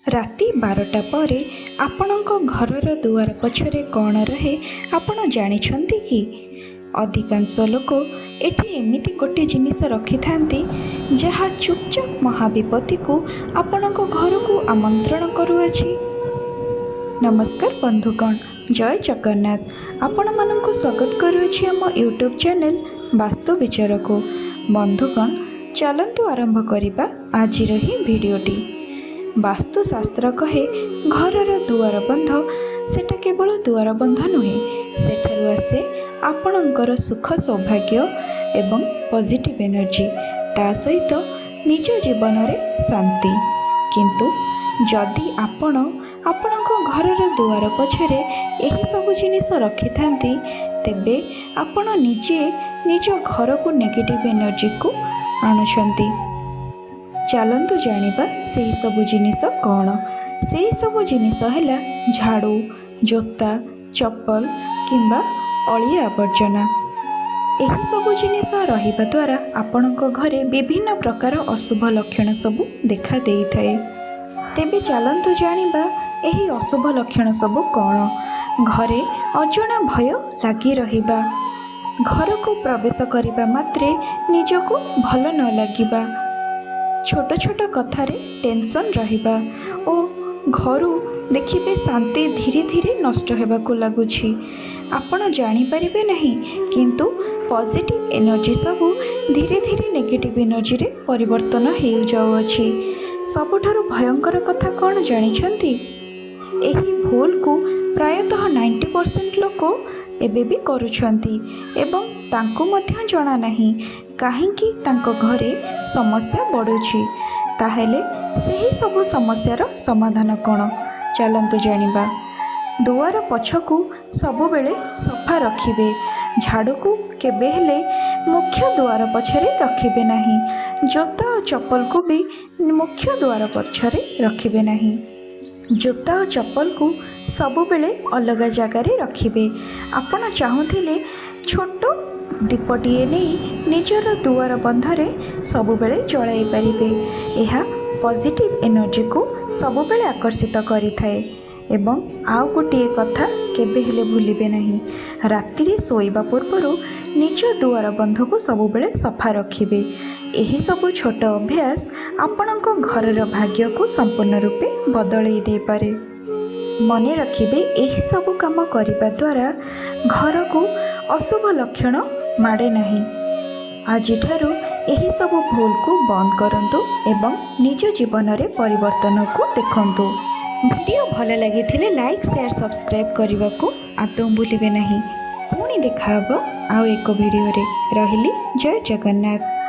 राति 12टा पर आपणक घरर दुआर पछरे कौन रहे आपण जानिछंती कि? अधिकांश लोक एठी एमिति गोटे जिनिस रखि थांती जहा चुपचाप महाविपत्ति को आपणक घर को आमंत्रण करुअछि। नमस्कार बंधुगण, जय जगन्नाथ। आपण मानक स्वागत करुअछि आम यूट्यूब चैनल वास्तु विचार को। बंधुगण, चलंतु आरंभ करिबा आजिर ही भिडियोटी। वास्तुशास्त्र कहे घरर दुआर बंध सेटा केवल दुआर बंध नुहे, सेठारु आसे आपणकर सुख सौभाग्य एवं पॉजिटिव एनर्जी, ता सहित निज जीवन में शांति। किंतु जदि आपणक घरर दुआर पछरे एही सब जिनिस रखि थांती तेबे आपण निजे निज घर को नेगेटिव एनर्जी को आणुछंती। चलंतु जानिबा सेही सबु जिनिस कौन। सेही सबु जिनिस हैला झाड़ू, जोता, चप्पल किंबा अलिया आवर्जना। एही सबु जिनिस रहिबा द्वारा आपणक घरे विभिन्न प्रकार अशुभ लक्षण सबु देखा देइथाए। तेबे चलंतु जानिबा एही अशुभ लक्षण सबु कौन। घरे अजଣା भय लागी रहिबा, घर को प्रवेश करिबा मात्रे निजको भल न लागिबा, छोट छोट कथारे टेंशन रहिबा ओ घरु देखिबे शांति धीरे धीरे नष्ट हेबाकु लागुछि। आपण जानि परिबे नहीं, किंतु पॉजिटिव एनर्जी सबु धीरे धीरे नेगेटिव एनर्जी रे परिवर्तन हेउ जाउछि। सबुठारु भयंकर कथा कौन जानिछंती? एही भूल को प्रायतः 90% लोक एबे भी करुछंती एवं तांको मध्य जणा नहीं काहींकि तांको घरे समस्या बढ़ुछि। ताहेले सेही सबु समस्यार समाधान कौन, चलंतु जानिबा। दुआर पछकु सबु बेले सफा रखिबे। झाड़ू को केबे हेले मुख्य द्वार पछरे रखिबे नहीं। जोता और चप्पल को भी मुख्य द्वार पछरे रखिबे नहीं। जोता और चप्पल को सबु बेले अलग जगार रखिबे। आपण चाहुथिले छोट दीपटीए नहीं निजर दुआर बंधरे सबुबेले जलाई पारिबे। यह पॉजिटिव एनर्जी को सबुबेले आकर्षित करिथाए। एवं आउ गोटे कथा केबे हेले भूलिबे नहीं, राति रे सोइबा पूर्वरु निज दुआर बंध को सबुबेले सफा रखिबे। एही सबु छोट अभ्यास आपणक घरर भाग्य को संपूर्ण रूपे बदलई दे पारे। मने रखिबे, एही सबु काम करिबा द्वारा घर को अशुभ लक्षण माड़े नहीं। आजिठारु एही सबु भूल को बंद करंतु एवं निज जीवन रे परिवर्तन को देखंतु। वीडियो भल लगी लाइक, शेयर, सब्सक्राइब करने को आदौ भूलिबे नहीं। पुणी देखा आउ एक वीडियो रे। रहिली, जय जगन्नाथ।